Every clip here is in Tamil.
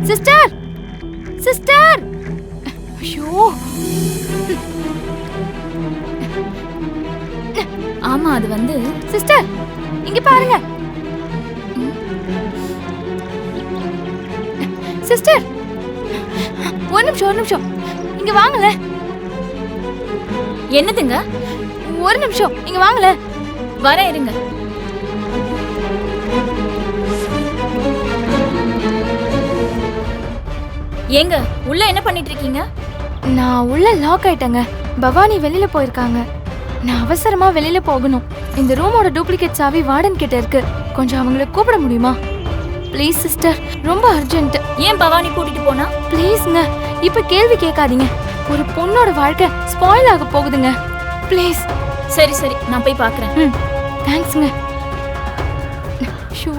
சிஸ்டர் சிஸ்டர், ஐயோ ஆமா அது வந்து சிஸ்டர் இங்க பாருங்க. சிஸ்டர் ஒரு நிமிஷம் இங்க வாங்கல. என்னதுங்க? ஒரு நிமிஷம் இங்க வாங்கல. வர இருங்க. ஏங்க உள்ள என்ன பண்ணிட்டு இருக்கீங்க? நான் உள்ள லாக் ஆயிட்டேங்க. பவானி வெளியில போயிருக்காங்க. நான் அவசரமா வெளியில போகணும். இந்த ரூமோட டூப்ளிகேட் சாவி வார்டன் கிட்ட இருக்கு. கொஞ்சம் அவங்களை கூப்பிட முடியுமா? ப்ளீஸ் சிஸ்டர், ரொம்ப அர்ஜென்ட். ஏன் பவானி கூட்டிட்டு போனா? ப்ளீஸ்ங்க, இப்ப கேள்வி கேட்காதீங்க. ஒரு பொண்ணோட வாழ்க்கை ஸ்பாயில் ஆக போகுதுங்க. ப்ளீஸ். சரி சரி, நான் போய் பார்க்கறேன். தேங்க்ஸ்ங்க. ஷோ,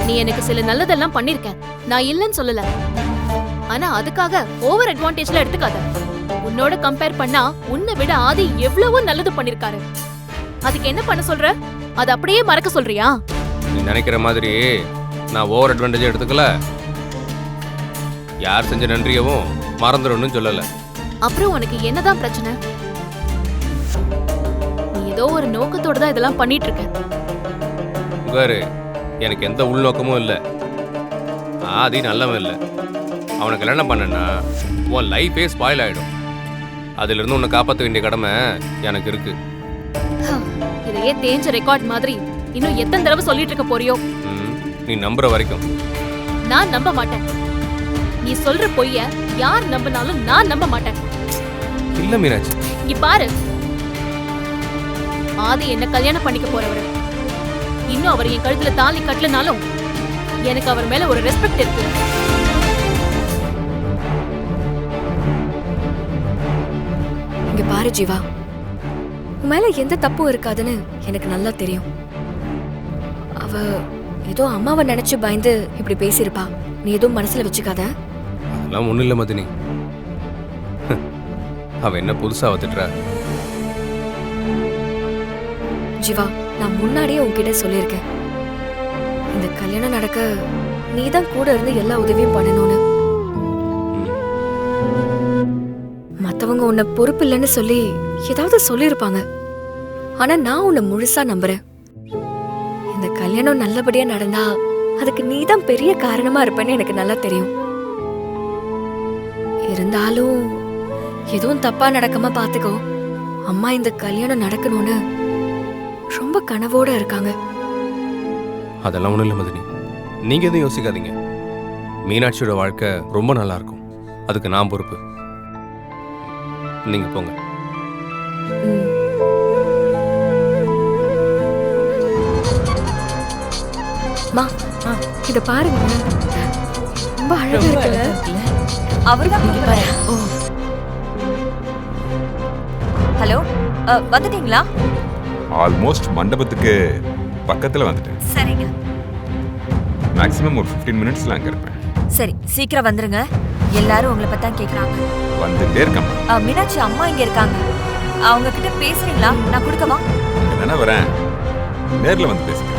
நீ எனக்கு சில நல்லதெல்லாம் பண்ணிருக்க, நான் இல்லன்னு சொல்லல. ஆனா அதுக்காக ஓவர் அட்வான்டேஜ்ல எடுத்துக்காத. உன்னோட கம்பேர் பண்ணா உன்னை விட ஆதி எவ்வளவோ நல்லது பண்ணிருக்காரு. அதுக்கு என்ன பண்ண சொல்ற? அது அப்படியே மறக்க சொல்றியா? நீ நினைக்கிற மாதிரி நான் ஓவர் அட்வான்டேஜ் எடுத்துக்கல. யார் செஞ்ச நன்றியவும் மறந்துடணும்னு சொல்லல. அப்புறம் உனக்கு என்னதான் பிரச்சனை? நீ ஏதோ ஒரு நோக்கத்தோட தான் இதெல்லாம் பண்ணிட்டு இருக்க. வேறு எனக்கு எந்த உள்நோக்கமும் இல்லை. ஆதி நல்லவன் இல்லை. அவனுக்கு கல்யாணம் பண்ணனா உன் லைஃபே ஸ்பாயில் ஆகிடும். அதிலிருந்து உன்னை காப்பாற்ற வேண்டிய கடமை எனக்கு இருக்கு. இதையே தேஞ்ச ரெக்கார்ட் மாதிரி இன்னும் எத்தனை தடவை சொல்லிட்டு இருக்க போறியோ? நீ நம்புற வரைக்கும். நான் நம்ப மாட்டேன். நீ சொல்ற பொய்ய யார் நம்பினாலும் நான் நம்ப மாட்டேன். இல்ல மீனாட்சி, இங்க பாரு, ஆதி என்ன கல்யாணம் பண்ணிக்க போறவரு. இன்னும் அவர் என் கழுத்துல தாலி கட்டலனாலும் எனக்கு அவர் மேல ஒரு ரெஸ்பெக்ட் இருக்கு. இங்க பாரு ஜீவா, உன் மேல எந்த தப்பும் இருக்காதுன்னு எனக்கு நல்லா தெரியும். அவ ஏதோ அம்மாவை நினைச்சு பயந்து இப்படி பேசியிருப்பா. நீ எதுவும் மனசுல வச்சுக்காத. அதெல்லாம் ஒண்ணும் இல்ல மதினி. அவ என்ன புதுசா வந்துட்டா? ஜீவா, நான் முன்னாடியே உன்கிட்ட சொல்லியிருக்கேன், இந்த கல்யாணம் நடக்க நீதான் கூட இருந்து எல்லா உதவியும் பண்ணணும்னு. மத்தவங்க உன்னை பொறுப்பு இல்லைன்னு சொல்லி ஏதாவது சொல்லியிருப்பாங்க. ஆனா நான் உன்னை முழுசா நம்புறேன். இந்த கல்யாணம் நல்லபடியா நடந்தா அதுக்கு நீதான் பெரிய காரணமா இருப்பேன்னு எனக்கு நல்லா தெரியும். இருந்தாலும் எதுவும் தப்பா நடக்காம பாத்துக்கோ. அம்மா இந்த கல்யாணம் நடக்கணும்னு ரொம்ப கனவோட இருக்காங்க. அதெல்லாம் ஒண்ணும் இல்ல மதினி, நீங்க எதுவும் யோசிக்காதீங்க. மீனாட்சியோட வாழ்க்கை ரொம்ப நல்லா இருக்கும். அதுக்கு நான் பொறுப்பு. நீங்க போங்க. மா, இத பாருங்க, ரொம்ப அழகா இருக்குல்ல? அவர்தான் பாரு. ஹலோ, வந்துட்டீங்களா? ஆல்மோஸ்ட் மண்டபத்துக்கு பக்கத்துல வந்துட்டேன். சரிங்க. மேக்ஸிமம் ஒரு 15 மினிட்ஸ்ல அங்க இருப்பேன். சரி, சீக்கிரம் வந்துருங்க. எல்லாரும் உங்களை பத்தி தான் கேக்குறாங்க. வந்துட்டே இருக்கேன். மீனாட்சி அம்மா இங்க இருக்காங்க. அவங்க கிட்ட பேசுறீங்களா? நான் கொடுக்கவா? என்ன வரேன், நேர்ல வந்து பேசுறேன்.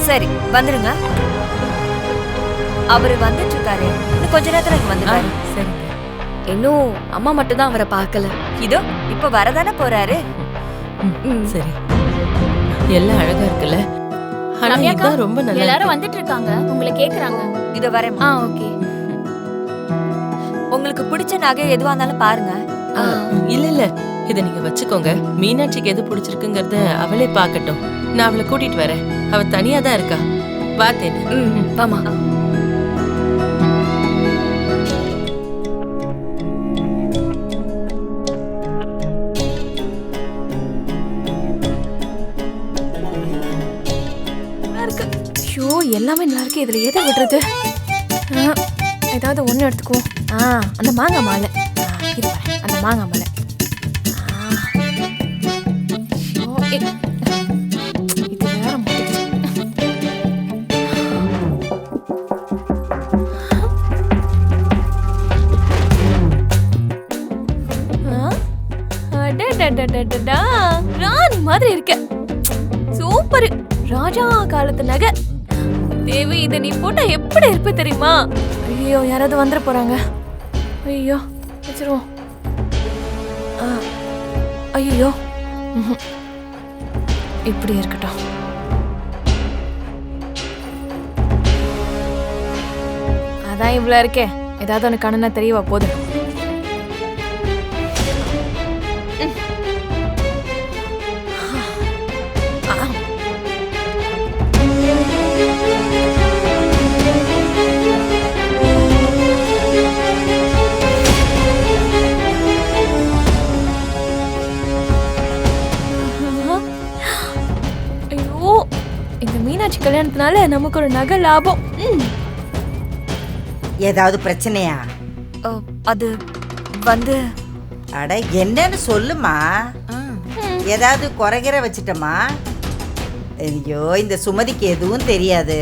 சரி, வந்துருங்க. அவரு வந்துட்டு இருக்காரு. இன்னும் கொஞ்ச நேரத்துல இங்க வந்துருவாரு. சரி. இன்னும் அம்மா மட்டும் தான் அவரை பார்க்கல. இதோ இப்ப வரதானே போறாரு. சரி, எல்லாம் அழகா இருக்குல்ல? ரம்யாக்கா, ரொம்ப நல்லா. எல்லாரும் வந்துட்டு இருக்காங்க, உங்களை கேக்குறாங்க. இதோ வரேன். ஓகே. உங்களுக்கு பிடிச்ச நகை எதுவா இருந்தாலும் பாருங்க. இல்ல இல்ல, இத நீங்க வச்சுக்கோங்க. மீனாட்சிக்கு எது பிடிச்சிருக்குங்கறத அவளே பாக்கட்டும். நான் அவளை கூட்டிட்டு வரேன். அவ தனியா தான் இருக்கா. பார்த்தேன். ஆமா. ஷோ, எல்லாமே நல்லா இருக்கு. இதுல எதை விடுறது? ஏதாவது ஒண்ணு எடுத்துக்குவோம். அந்த மாங்காய் மாலை. இது பாரு, அந்த மாங்காய் மாலை. இது வேற முடிச்சு. ராணி மாதிரி இருக்க. சூப்பர். ராஜா காலத்து நகை. தேவி இதை நீ போட்டா எப்படி இருப்ப தெரியுமா? ஐயோ யாராவது வந்துட போறாங்க. ஐயோ வச்சிருவோம். ஐயோ இப்படி இருக்கட்டும். அதான் இவ்வளவு இருக்கே, ஏதாவது ஒன்று கண்ணனா தெரியவா போதும். ஐயோ இந்த மீனாட்சி கல்யாணத்தினால நமக்கு ஒரு நகை லாபம். ஏதாவது பிரச்சனையா? அது வந்து அட என்னன்னு சொல்லுமா. ஏதாவது குறைகிற வச்சிட்டமா? ஐயோ இந்த சுமதிக்கு எதுவும் தெரியாது,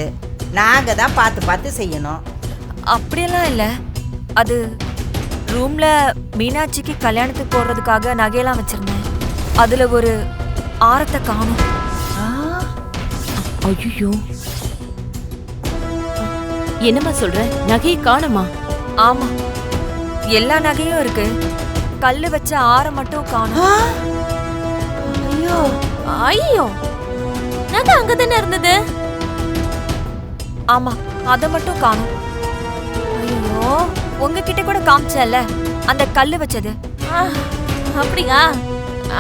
நாங்க தான் பார்த்து பார்த்து செய்யணும். அப்படியெல்லாம் இல்லை. அது ரூம்ல மீனாட்சிக்கு கல்யாணத்துக்கு போடுறதுக்காக நகையெல்லாம் வச்சிருந்தேன். அதுல ஒரு ஆரத்தை காணும். ஐயோ என்னம்மா சொல்ற? நகையை காணுமா? ஆமா, எல்லா நகையும் இருக்கு, கல்லு வச்ச ஆரம் மட்டும் காணும். ஐயோ ஐயோ நகை அங்கதானே இருந்தது. ஆமா, அத மட்டும் காணும். ஐயோ உங்ககிட்ட கூட காமிச்சல அந்த கல்லு வச்சது. அப்படியா?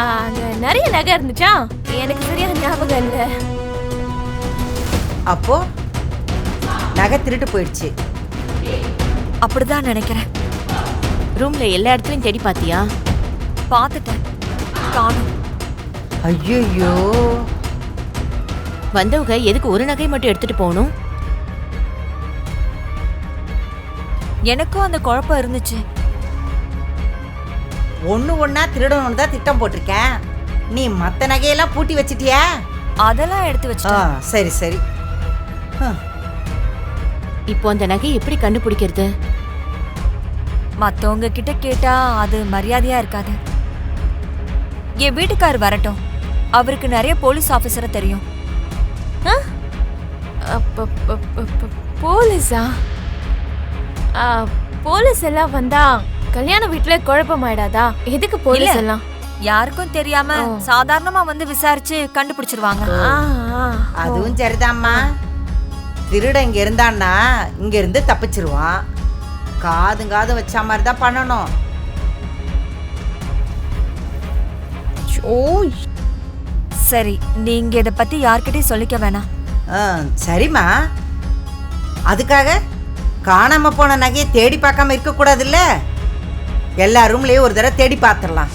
அங்க நிறைய நகை இருந்துச்சா? எனக்கு சரியா ஞாபகம் இல்லை. அப்போ நகை திருட்டு போயிடுச்சு. அப்படிதான் நினைக்கிறேன். ரூம்ல எல்லா இடத்துலயும் தேடி பாத்தியா? பார்த்துட்டேன், காணும். ஐயோ வந்தவங்க எதுக்கு ஒரு நகை மட்டும் எடுத்துட்டு போகணும்? எனக்கும் அந்த குழப்பம் இருந்துச்சு. ஒண்ணு ஒண்ணா திருடணும்னு தான் திட்டம் போட்டிருக்கேன். நீ மத்த நகையெல்லாம் பூட்டி வச்சிட்டியா? அதெல்லாம் எடுத்து வச்சுட்டேன். சரி சரி. இப்போ அந்த நகை எப்படி கண்டுபிடிக்கிறது? மத்தவங்க கிட்ட கேட்டா அது மரியாதையா இருக்காது. என் வீட்டுக்காரர் வரட்டும், அவருக்கு நிறைய போலீஸ் ஆபீசரை தெரியும். போலீஸா? போலீஸ் எல்லாம் வந்தா கல்யாண வீட்டுல குழப்பமாயிடாதா? எதுக்கு போலீஸ் எல்லாம்? யாருக்கும் தெரியாம சாதாரணமா வந்து விசாரிச்சு கண்டுபிடிச்சிருவாங்க. அதுவும் சரிதாம்மா. திருட இங்க இருந்தான்னா இங்க இருந்து தப்பிச்சிருவான். காது வச்ச மாதிரி தான் பண்ணணும். சரி, நீங்க இத பத்தி யார்கிட்டயும் சொல்லிக்க வேணாம். சரிம்மா. அதுக்காக காணாம போன நகையை தேடி பார்க்காம இருக்க கூடாதுல்ல. எல்லா ரூம்லயும் ஒரு தடவை தேடி பார்த்துடலாம்.